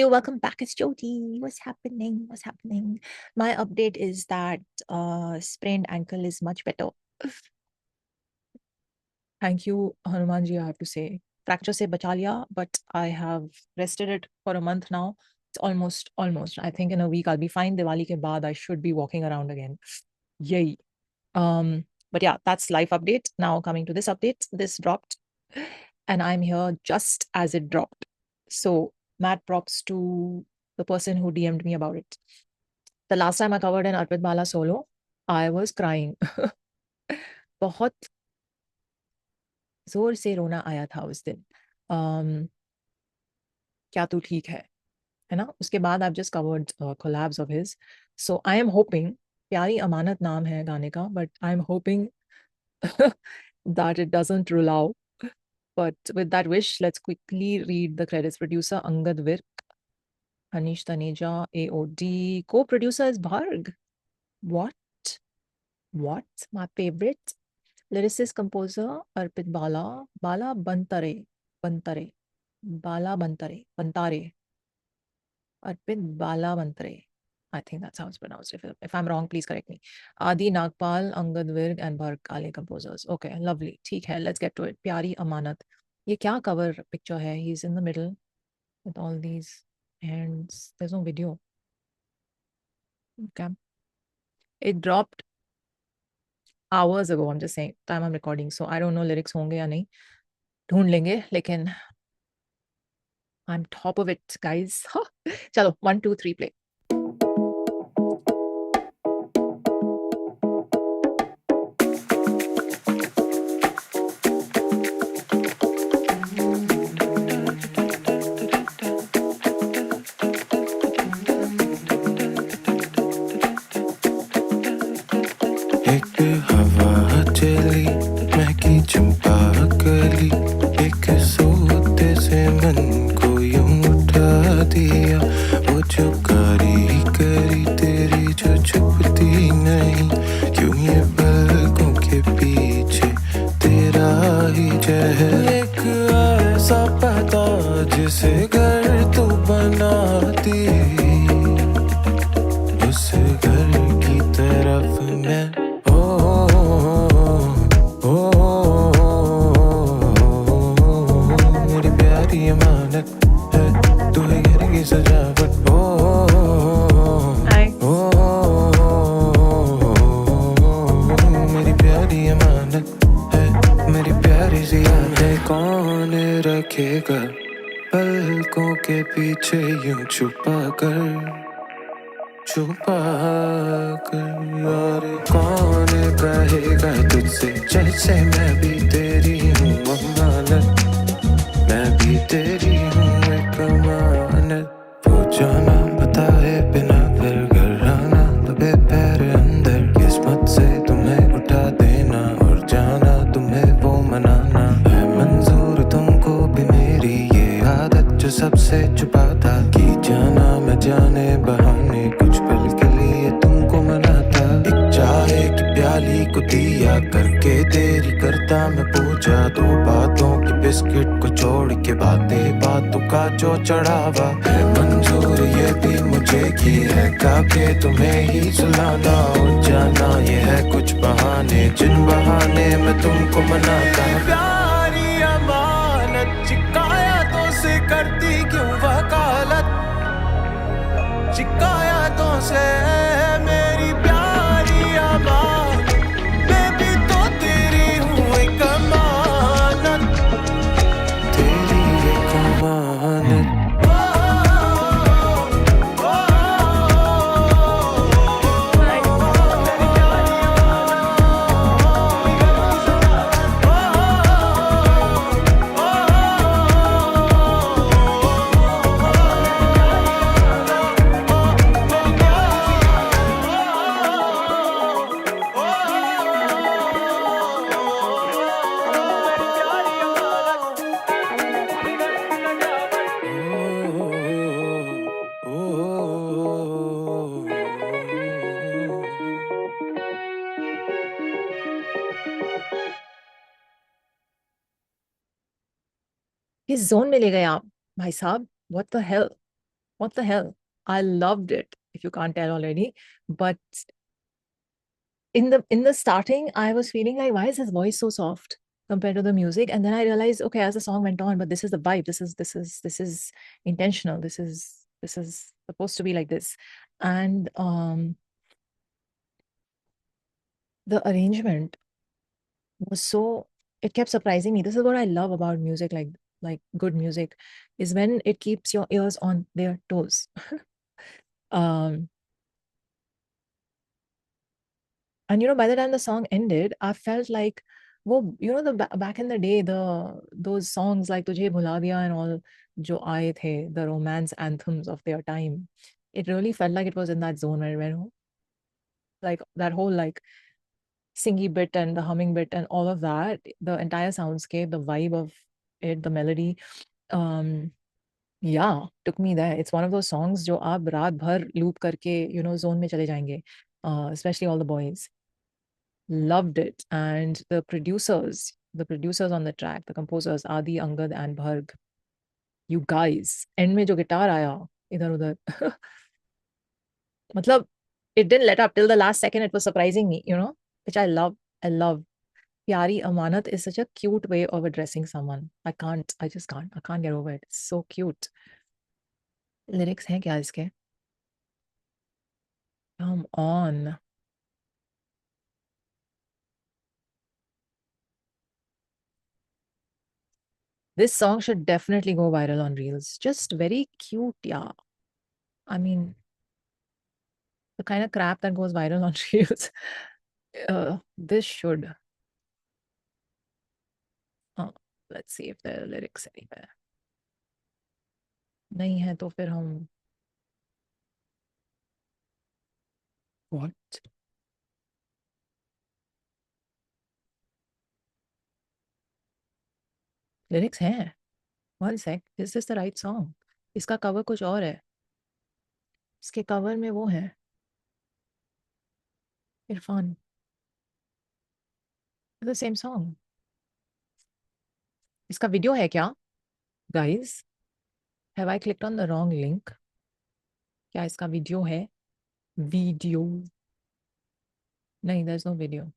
welcome back. It's Jyoti. What's happening? What's happening? My update is that sprained ankle is much better. Thank you, Hanumanji, I have to say. Fracture se bacha liya, but I have rested it for a month now. It's almost. I think in a week I'll be fine. Diwali ke baad I should be walking around again. Yay. But yeah, that's life update. Now coming to this update, this dropped, and I'm here just as it dropped. So mad props to the person who DM'd me about it. The last time I covered an Arpit Bala solo, I was crying. बहुत जोर से रोना आया था उस दिन. क्या तू ठीक है ना? उसके बाद I've just covered collabs of his. So I am hoping, प्यारी अमानत नाम है गाने का, but I'm hoping that it doesn't rule out. But with that wish, let's quickly read the credits. Producer Angad Virk, Anish Taneja, AOD. Co-producer is Bharg. What? My favorite. Lyricist composer Arpit Bala. Bala Bantare. Arpit Bala Bantare. I think that's how it's pronounced. If I'm wrong, please correct me. Adi Nagpal, Angad Virg, and Bharg Kale composers. Okay, lovely. ठीक है, let's get to it. प्यारी अमानत. ये क्या cover picture है? He's in the middle with all these hands. There's no video. Okay. It dropped hours ago. I'm just saying, time I'm recording. So I don't know lyrics होंगे या नहीं. ढूंढ लेंगे, लेकिन I'm top of it, guys. चलो, 1, 2, 3, play. एक हवा चली महकी चंपा कली एक सोते से मन को यूं उठा दिया वो जो कारी करी तेरी जो छुपती नहीं क्यों ये पलकों के पीछे तेरा ही जहर एक ऐसा पता जिसे घर तू बनाती उस घर की तरफ मैं मेरी प्यारी अमानत है तू है घर की सजावट मेरी प्यारी अमानत है मेरी प्यारी सी यादें कौन रखेगा पलकों के पीछे यूं छुपा कर और कौन कहेगा तुझसे जैसे मैं भी तेरी हूँ अमानत मैं भी तेरी हूँ एक अमानत पूछो ना बताए बिना फिर घर आना दबे पैर अंदर किस्मत से तुम्हें उठा देना और जाना तुम्हें वो मनाना है मंजूर तुमको भी मेरी ये आदत जो सबसे छुपाता की जाना मैं जाने बहाने कुछ पल के लिए तुमको मनाता एक चाय की प्याली को दिया करके तेरी करता मैं पूजा दो बातों की बिस्किट को छोड़ के बातों का जो चढ़ावा है मंजूर ये भी मुझे की है काके तुम्हें ही सुलाना और जाना ये है कुछ बहाने जिन बहाने मैं तुमको मनाता प्यारी अमानत शिकायतों से करती क्यों वकालत शिकायतों से मेरी प्यारी अमानत मैं भी तो तेरी हूँ एक अमानत तेरी एक अमानत किस जोन में ले गए आप भाई साहब? What the hell? What the hell? I loved it, if you can't tell already. But in the starting, I was feeling like, why is his voice so soft compared to the music? And then I realized, okay, as the song went on, but this is the vibe. This is intentional. This is supposed to be like this. And the arrangement was so, it kept surprising me. This is what I love about music, like good music, is when it keeps your ears on their toes. um And by the time the song ended, I felt like, well, back in the day, those songs like Tujhe Bhula Diya and all, jo aaye the, the romance anthems of their time, it really felt like it was in that zone where like that whole like singy bit and the humming bit and all of that, the entire soundscape, the vibe of it, the melody, um, yeah, took me there. It's one of those songs जो आप रात भर loop करके zone में चले जाएंगे, especially all the boys. Loved it. And the producers on the track, the composers, Adi, Angad, and Bharg, you guys, end में जो गिटार आया इधर उधर, मतलब it didn't let up till the last second. It was surprising me, which I love. I love. Pyari Amanat is such a cute way of addressing someone. I can't get over it. It's so cute. Lyrics हैं क्या इसके? Come on. This song should definitely go viral on Reels. Just very cute, yeah. I mean, the kind of crap that goes viral on Reels. This should. Oh, let's see if there are lyrics anywhere. नहीं है तो फिर हम what? Lyrics हैं. One sec. Is this the right song? इसका cover कुछ और है. इसके cover में वो है. इरफान. The same song. इसका video है क्या? Guys, have I clicked on the wrong link? क्या इसका video है? Video. नहीं, there's no video.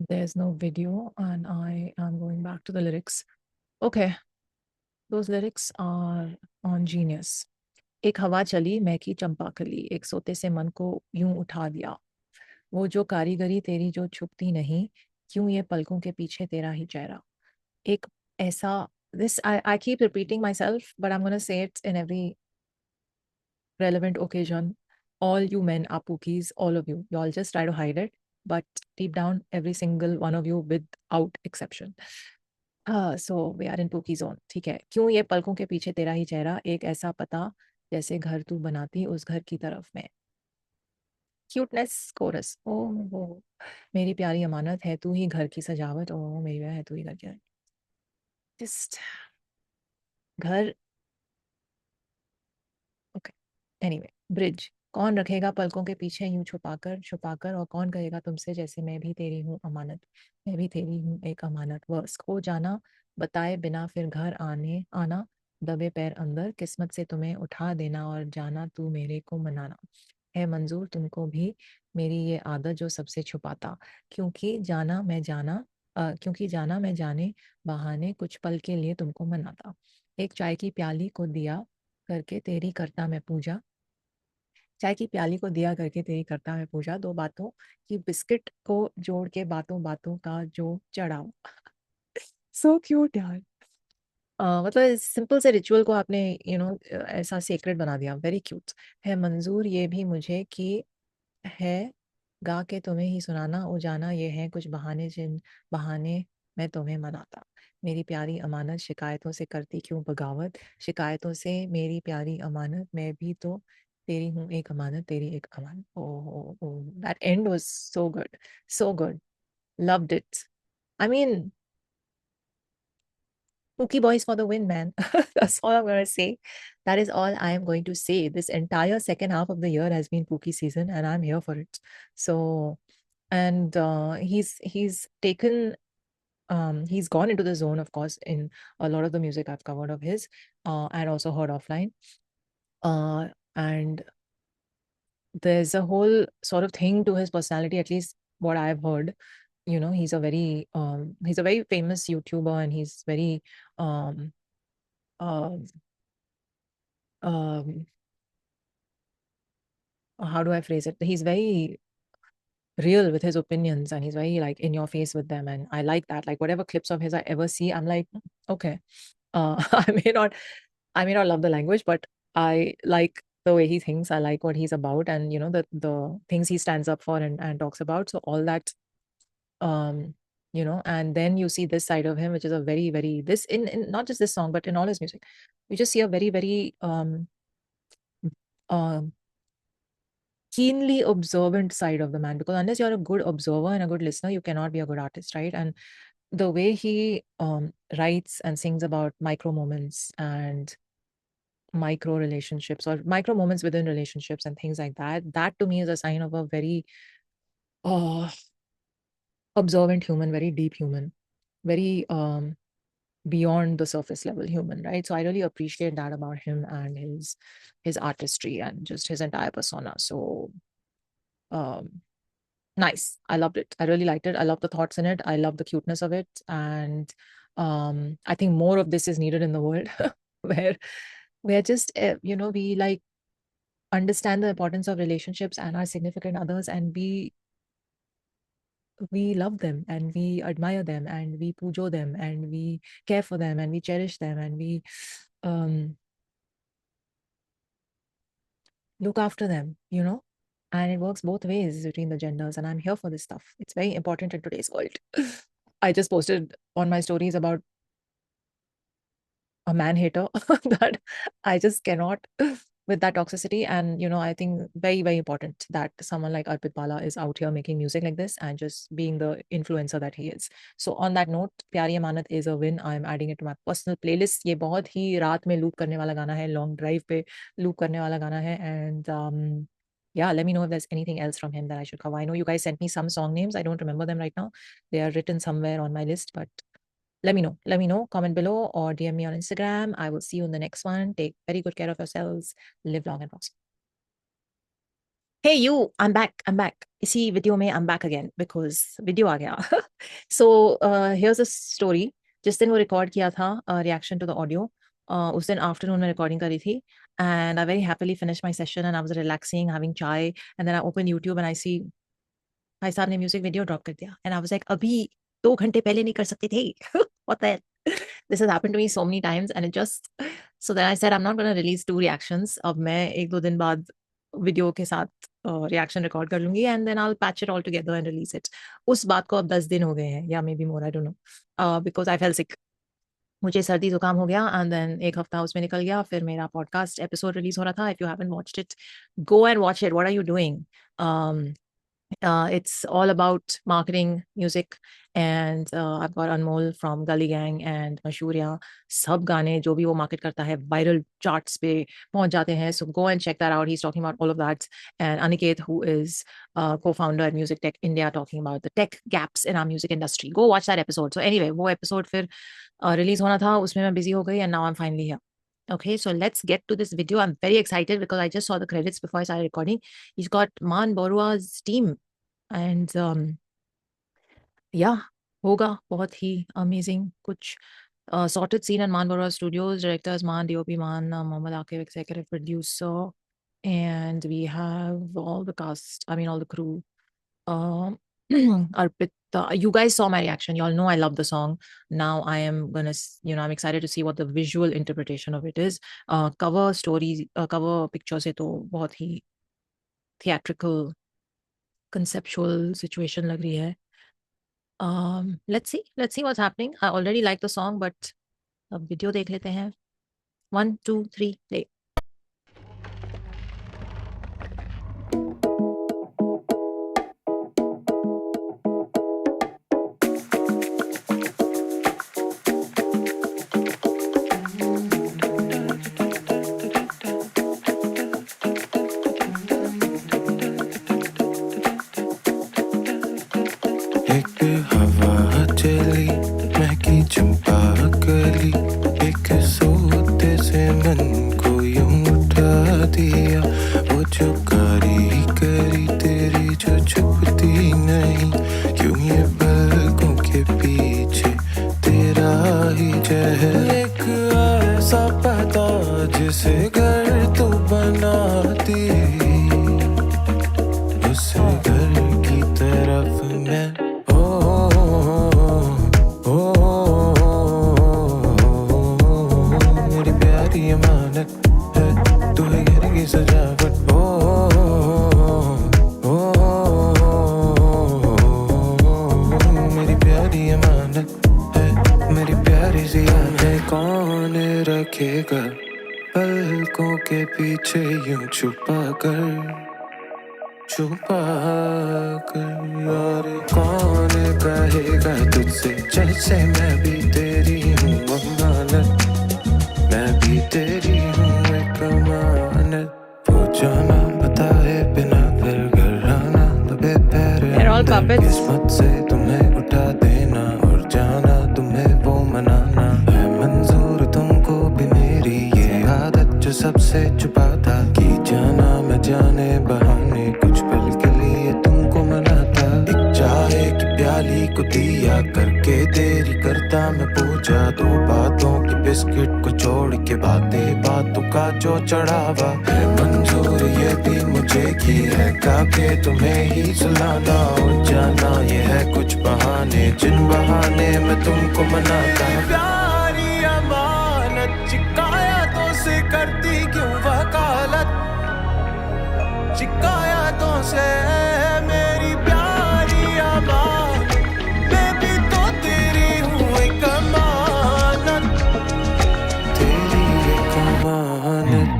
There's no video and I am going back to the lyrics. Okay, those lyrics are on Genius. एक हवा चली महकी चंपाकली, एक सोते से मन को यूं उठा दिया, वो जो कारीगरी तेरी जो छुपती नहीं, क्यों ये पलकों के पीछे तेरा ही चेहरा. एक ऐसा, this I keep repeating myself, but I'm gonna say it in every relevant occasion. All you men are pookies, all of you. You all just try to hide it, but deep down, every single one of you without exception. So we are in pookie zone. ठीक है. क्यों ये पलकों के पीछे तेरा ही चेहरा, एक ऐसा पता जैसे घर तू बनाती उस घर की तरफ में. Cuteness coarse. ओ मेरी प्यारी अमानत है तू ही घर की सजावट, ओ मेरी वह है तू ही घर की. Just घर. ओके. Anyway, bridge. कौन रखेगा पलकों के पीछे यूं छुपाकर छुपाकर, और कौन कहेगा तुमसे जैसे मैं भी तेरी हूँ अमानत, मैं भी तेरी हूँ एक अमानत. वर्स. खो जाना बताए बिना फिर घर आने आना, दबे पैर अंदर किस्मत से तुम्हें उठा देना, और जाना तू मेरे को मनाना, है मंजूर तुमको भी मेरी ये आदत जो सबसे छुपाता, क्योंकि जाना मैं जाने बहाने कुछ पल के लिए तुमको मनाता, एक चाय की प्याली को दिया करके तेरी करता मैं पूजा, चाय की प्याली को दिया करके तेरी करता मैं पूजा, दो बातों की बिस्किट को जोड़ के बातों बातों का जो चढ़ाओ. सो क्यूट यार. मतलब सिंपल से रिचुअल को आपने ऐसा सेक्रेट बना दिया. Very cute. है मंजूर ये भी मुझे कि है गा के तुम्हें ही सुनाना, ओ जाना ये है कुछ बहाने जिन बहाने मैं तुम्हें मनाता, मेरी प्यारी अमानत शिकायतों से करती क्यों बगावत, शिकायतों से मेरी प्यारी अमानत मैं भी तो तेरी हूँ एक अमानत, तेरी एक अमानत. Oh that end was so good, so good. Loved it. I mean, Pookie Boys for the win, man. That's all I'm going to say. That is all I am going to say. This entire second half of the year has been Pookie season, and I'm here for it. So, and he's taken he's gone into the zone, of course, in a lot of the music I've covered of his, and also heard offline. And there's a whole sort of thing to his personality, at least what I've heard. He's a very famous YouTuber, and he's very um um um how do I phrase it? He's very real with his opinions, and he's very like in your face with them, and I like that. Like whatever clips of his I ever see, I'm like, okay. I may not love the language, but I like the way he thinks. I like what he's about, and the things he stands up for and talks about. So all that, um, and then you see this side of him, which is a very, very this in not just this song, but in all his music, you just see a very, very um keenly observant side of the man, because unless you're a good observer and a good listener, you cannot be a good artist, right? And the way he writes and sings about micro moments and micro relationships or micro moments within relationships and things like that to me is a sign of a very uh, observant human, very deep human, very beyond the surface level human, right? So I really appreciate that about him and his artistry and just his entire persona. So um nice. I loved it. I really liked it. I love the thoughts in it. I love the cuteness of it. And I think more of this is needed in the world where just, we like understand the importance of relationships and our significant others, and we love them and we admire them and we pujo them and we care for them and we cherish them and we um, look after them, and it works both ways between the genders. And I'm here for this stuff. It's very important in today's world. I just posted on my stories about a man hater that I just cannot with that toxicity. And I think very, very important that someone like Arpit Bala is out here making music like this and just being the influencer that he is. So on that note, Pyari Amanat is a win. I'm adding it to my personal playlist. ये बहुत ही रात में loop करने वाला गाना है, long drive पे loop करने वाला गाना है. And yeah, let me know if there's anything else from him that I should cover. I know you guys sent me some song names. I don't remember them right now. They are written somewhere on my list, but let me know. Let me know. Comment below or DM me on Instagram. I will see you in the next one. Take very good care of yourselves. Live long and prosper. Hey you, I'm back. I'm back. इसी video में I'm back again because video आ गया. So here's a story. जिस दिन वो record किया था reaction to the audio, उस दिन afternoon में recording करी थी, and I very happily finished my session and I was relaxing, having chai, and then I open YouTube and I see भाई साहब ने म्यूजिक वीडियो ड्रॉप कर दिया, and I was like, अभी 2 घंटे पहले नहीं कर सकते थे? What the hell? This has happened to me so many times, and it just so then I said I'm not going to release 2 reactions. अब मैं 1-2 दिन बाद वीडियो के साथ रिएक्शन रिकॉर्ड कर लूंगी, and then I'll patch it all together and release it. उस बात को अब 10 दिन हो गए हैं या may be more, I don't know, because I fell sick. मुझे सर्दी जुकाम हो गया एंड देन 1 हफ्ता उसमें निकल गया. फिर मेरा पॉडकास्ट एपिसोड रिलीज हो रहा था. If you haven't watched it, go and watch it. What are you doing? It's all about marketing music, and I've got Anmol from Gully Gang and Mashurya. सब गाने जो भी वो market करता है viral charts पे पहुंच जाते हैं. So go and check that out. He's talking about all of that. And Aniket, who is co-founder at Music Tech India, talking about the tech gaps in our music industry. Go watch that episode. So anyway, वो episode फिर release होना था, उसमें मैं busy हो गई, and now I'm finally here. Okay, so let's get to this video. I'm very excited because I just saw the credits before I started recording. He's got Man Borua's team, and yeah, होगा बहुत ही amazing. कुछ sorted scene in Man Borua Studios. Directors Man, DOP Man, Mohammad Akif, executive producer, and we have all the cast. I mean, all the crew. Arpita, you guys saw my reaction. You all know I love the song. Now I am gonna, I'm excited to see what the visual interpretation of it is. Cover stories, cover picture से तो बहुत ही theatrical, conceptual situation लग रही है. Let's see what's happening. I already like the song, but अब video देख लेते हैं. 1, 2, 3, play. एक हवा चली एक ऐसा पता जिसे घर तू बनाती, उस घर की तरफ मैं मेरी प्यारी अमानत है, तू है घर की सजावट। मेरी प्यारी अमानत है, मेरी प्यारी सी यादें कौन रखेगा पलकों के पीछे यूं छुपा कर और कौन कहेगा तुझसे जैसे मैं भी तेरी हूँ अमानत, मैं भी तेरी हूँ एक अमानत। वो जाना बताए बिना फिर घर आना, दबे पैर They're all अंदर puppets. किस्मत से तुम्हें उठा देना और जाना तुम्हें वो मनाना है मंजूर तुमको भी मेरी ये आदत जो सबसे छुपाता कि जाना मैं जाने बहाने कुछ पल के लिए तुमको मनाता। एक चाय की प्याली को दिया करके तेरी करता मैं पूजा, दो बातों की बिस्किट को छोड़ के बातों का जो चढ़ावा है मंजूर ये भी मुझे की है काके तुम्हें ही सुलाना और जाना ये है कुछ बहाने जिन बहाने मैं तुमको मनाता। प्यारी अमानत शिकायतों से करती क्यों वकालत, शिकायतों से मेरी प्यारी अमानत, मैं भी तो तेरी हूँ एक अमानत, तेरी एक अमानत।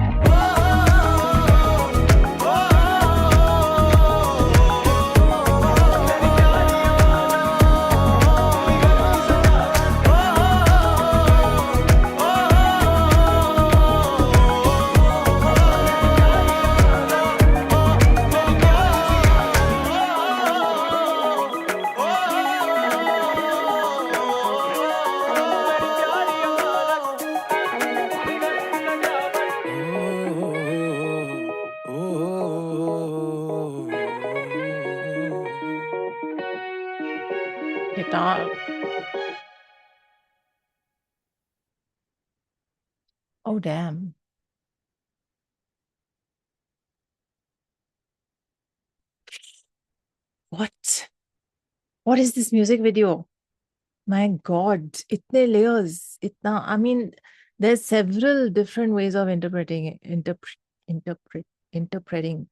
Guitar. Oh, damn. What? What is this music video? My God, itne layers, itna. I mean, there's several different ways of interpreting it, interpreting, interpreting.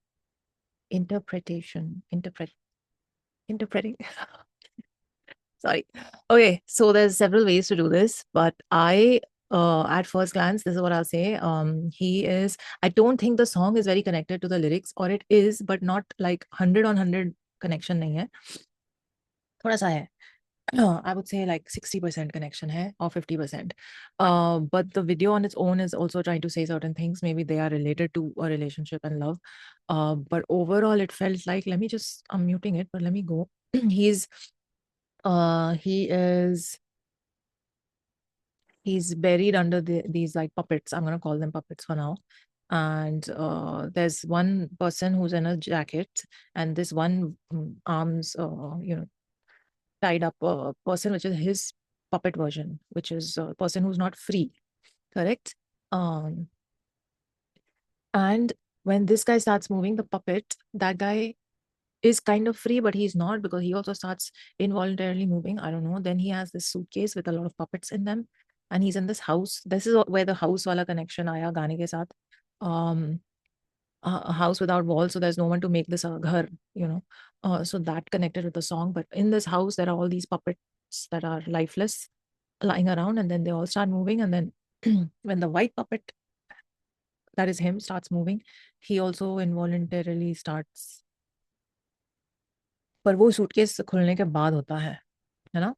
Sorry. Okay, so there's several ways to do this, but at first glance, this is what I'll say. I don't think the song is very connected to the lyrics, or it is, but not like 100 on 100 connection नहीं है. थोड़ा सा है. I would say like 60% connection hai or 50%. But the video on its own is also trying to say certain things. Maybe they are related to a relationship and love. But overall, it felt like, I'm muting it, but let me go. He's buried under these like puppets. I'm going to call them puppets for now. And there's one person who's in a jacket, and this one arms, tied up person, which is his puppet version, which is a person who's not free, correct? And when this guy starts moving the puppet, that guy is kind of free, but he's not, because he also starts involuntarily moving. I don't know. Then he has this suitcase with a lot of puppets in them, and he's in this house. This is where the house wala connection aaya gaane ke sath. A house without walls, so there's no one to make this a ghar, so that connected with the song. But in this house, there are all these puppets that are lifeless lying around, and then they all start moving. And then when the white puppet, that is him, starts moving, he also involuntarily starts. पर वो suitcase खुलने के बाद होता है ना?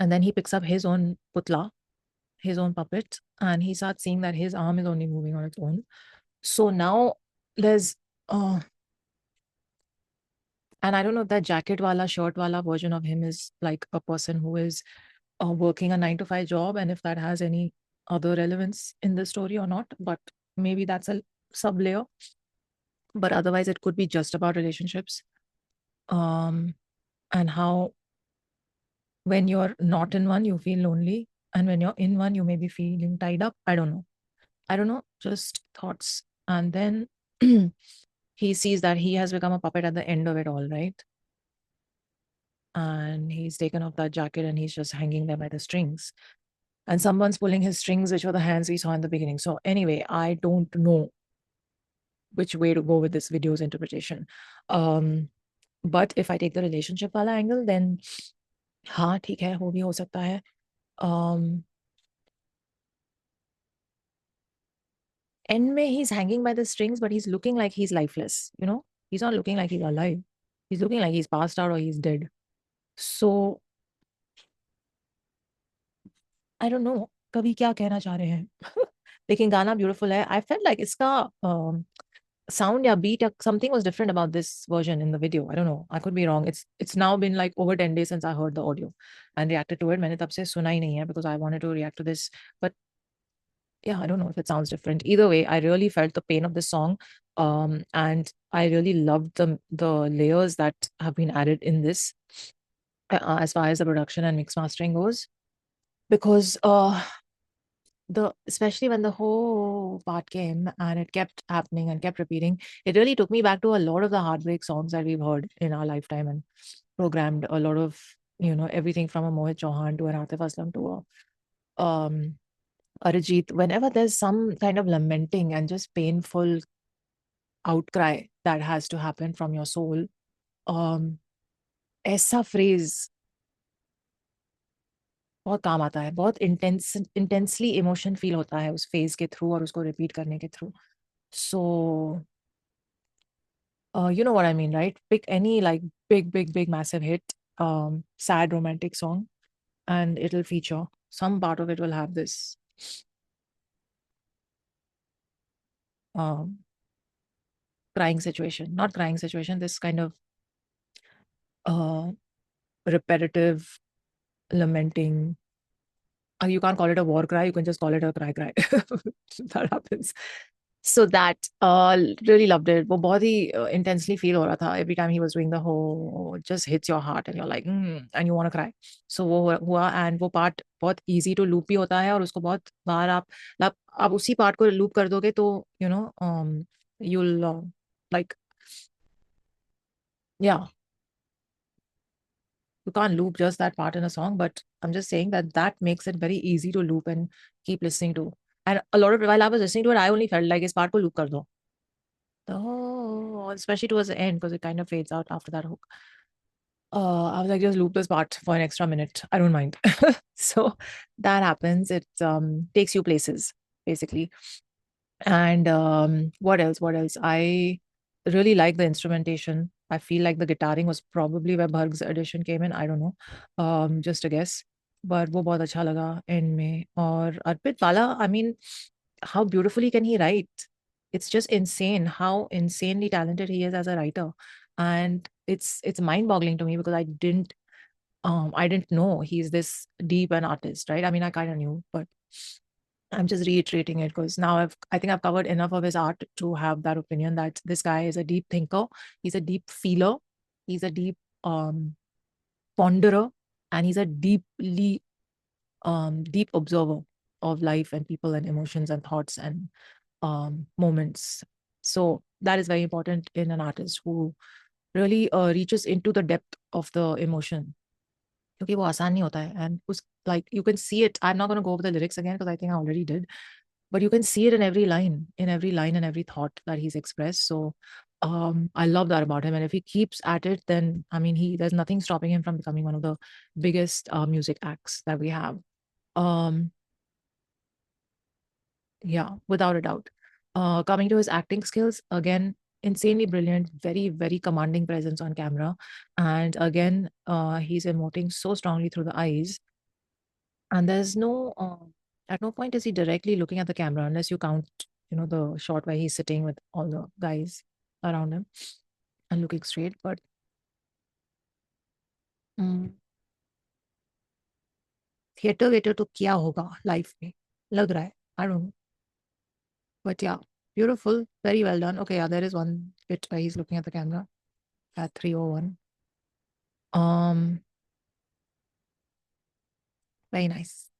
And then he picks up his own putla, his own puppet, and he starts seeing that his arm is only moving on its own. So now there's and I don't know if that jacket wala, shirt wala version of him is like a person who is working a 9 to 5 job, and if that has any other relevance in the story or not, but maybe that's a sub layer. But otherwise, it could be just about relationships, and how when you're not in one, you feel lonely, And when you're in one, you may be feeling tied up. I don't know. I don't know, just thoughts. And then he sees that he has become a puppet at the end of it all, right? And he's taken off that jacket and he's just hanging there by the strings. And someone's pulling his strings, which were the hands we saw in the beginning. So, anyway, I don't know which way to go with this video's interpretation. But if I take the relationship wala angle, then हाँ ठीक है, वो भी हो सकता है. End में he's hanging by the strings, but he's looking like he's lifeless. You know, he's not looking like he's alive. He's looking like he's passed out or he's dead. So I don't know. कवि क्या कहना चाह रहे हैं. लेकिन गाना beautiful है. I felt like इसका sound या beat या something was different about this version in the video. I don't know. I could be wrong. It's now been like over 10 days since I heard the audio and reacted to it. मैंने तब से सुना ही नहीं है because I wanted to react to this. But yeah, I don't know if it sounds different. Either way, I really felt the pain of the song. And I really loved the layers that have been added in this as far as the production and mix mastering goes. Because the especially when the whole part came and it kept happening and kept repeating, it really took me back to a lot of the heartbreak songs that we've heard in our lifetime and programmed. A lot of, you know, everything from a Mohit Chauhan to an Atif Aslam to a Arijit. Whenever there's some kind of lamenting and just painful outcry that has to happen from your soul, ऐसा phrase बहुत काम आता है. बहुत intensely emotion feel होता है उस phase के through और उसको repeat करने के through. So you know what I mean, right? Pick any like big massive hit, sad romantic song, and it'll feature some part of it will have this crying situation, not crying situation, this kind of repetitive lamenting. You can't call it a war cry, you can just call it a cry. That happens. So that really loved it. वो बहुत ही intensely feel हो रहा था every time he was doing the whole, just hits your heart and you're like and you want to cry. So वो हुआ and वो part बहुत easy to loop भी होता है और उसको बहुत बार आप उसी part को loop कर दोगे तो you know you'll like yeah, you can't loop just that part in a song, but I'm just saying that makes it very easy to loop and keep listening to. And a lot of while I was listening to it, I only felt like इस part को loop कर दो. Oh, especially towards the end because it kind of fades out after that hook. I was like, just loop this part for an extra minute. I don't mind. So that happens. It takes you places, basically. And what else? What else? I really like the instrumentation. I feel like the guitaring was probably where Bharg's edition came in. I don't know. Just a guess. But वो बहुत अच्छा लगा end में. और Arpit Wala, I mean, how beautifully can he write? It's just insane how insanely talented he is as a writer. And it's mind-boggling to me because I didn't know he's this deep an artist, right? I mean, I kind of knew, but I'm just reiterating it because now I think I've covered enough of his art to have that opinion that this guy is a deep thinker, he's a deep feeler, he's a deep ponderer, and he's a deep observer of life and people and emotions and thoughts and moments. So that is very important in an artist who really reaches into the depth of the emotion. क्योंकि वो आसान नहीं होता है and उस like you can see it. I'm not going to go over the lyrics again because I think I already did, but you can see it in every line and every thought that he's expressed. So I love that about him, and if he keeps at it, then I mean there's nothing stopping him from becoming one of the biggest music acts that we have. Yeah, without a doubt. Coming to his acting skills, again, insanely brilliant, very commanding presence on camera. And again, he's emoting so strongly through the eyes. And there's at no point is he directly looking at the camera unless you count, you know, the shot where he's sitting with all the guys around him and looking straight. But theatre waiter तो क्या होगा life में लग रहा है. I don't know. But yeah, beautiful, very well done. Okay, yeah, there is one bit where he's looking at the camera at 3:01. Very nice.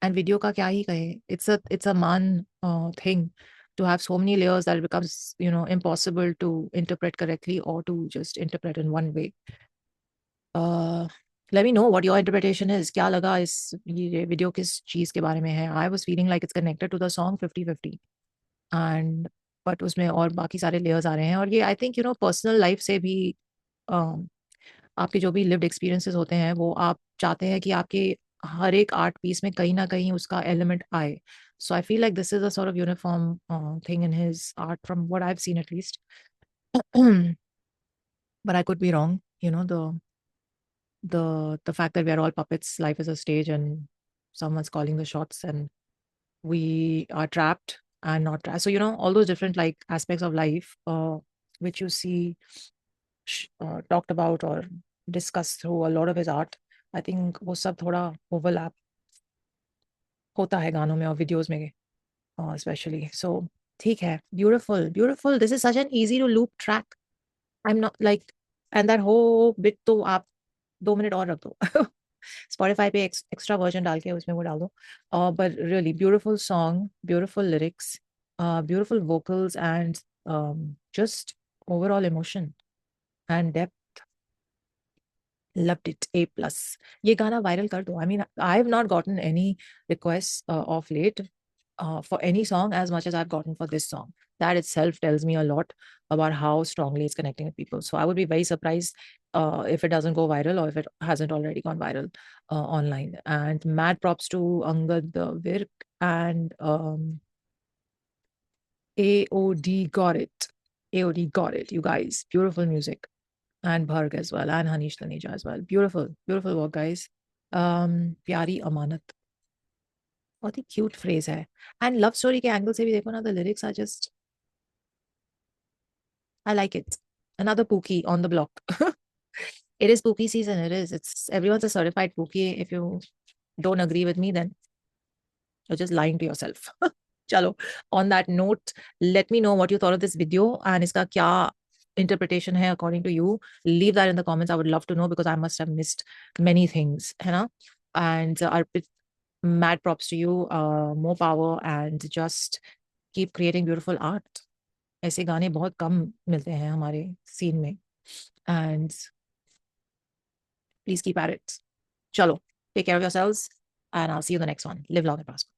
And video का क्या ही कहे, इट्स अ मान thing to have so many layers that it becomes, impossible to interpret correctly or to just interpret in one way. Let me know what your interpretation is. क्या लगा इस ये video किस चीज़ के बारे में है? I was feeling like it's connected to the song 50-50 and but उसमें और बाकी सारे लेयर्स आ रहे हैं और ये आई थिंक पर्सनल लाइफ से भी आपके जो भी लिव्ड एक्सपीरियंसेस होते हैं वो आप चाहते हैं कि आपके हर एक आर्ट पीस में कहीं ना कहीं उसका एलिमेंट आए. So I feel like this is a sort of uniform thing in his art from what I've seen at least. But I could be wrong. The fact that we are all puppets, life is a stage, and someone's calling the shots, and we are trapped and not trapped. So all those different like aspects of life, which you see talked about or discussed through a lot of his art. I think वो सब थोड़ा overlap होता है गानों में और videos में especially. So ठीक है, beautiful, beautiful. This is such an easy to loop track. I'm not like, and that whole bit तो आप 2 मिनट और रख दो. Spotify पे एक्स्ट्रा वर्जन डाल के उसमें वो डाल दो. But really beautiful song, beautiful lyrics, beautiful vocals, and just overall emotion and depth. Loved it. A plus. ये गाना वायरल कर दो. I mean, I have not gotten any requests of late for any song as much as I've gotten for this song. That itself tells me a lot about how strongly it's connecting with people. So I would be very surprised if it doesn't go viral or if it hasn't already gone viral online. And mad props to Angad Virk and AOD got it. AOD got it, you guys. Beautiful music. And Bharg as well, and Hanish Taneja as well. Beautiful, beautiful work, guys. प्यारी अमानत बहुत ही cute phrase है. And love story के angle से भी देखो ना, the lyrics are just, I like it. Another Pookie on the block. It is Pookie season. It is. It's everyone's a certified Pookie. If you don't agree with me, then you're just lying to yourself. Chalo. On that note, let me know what you thought of this video and iska kya interpretation hai according to you. Leave that in the comments. I would love to know because I must have missed many things, है ना? And Arpit, mad props to you. More power and just keep creating beautiful art. ऐसे गाने बहुत कम मिलते हैं हमारे scene में. And please keep at it. Chalo. Take care of yourselves and I'll see you in the next one. Live long and prosper.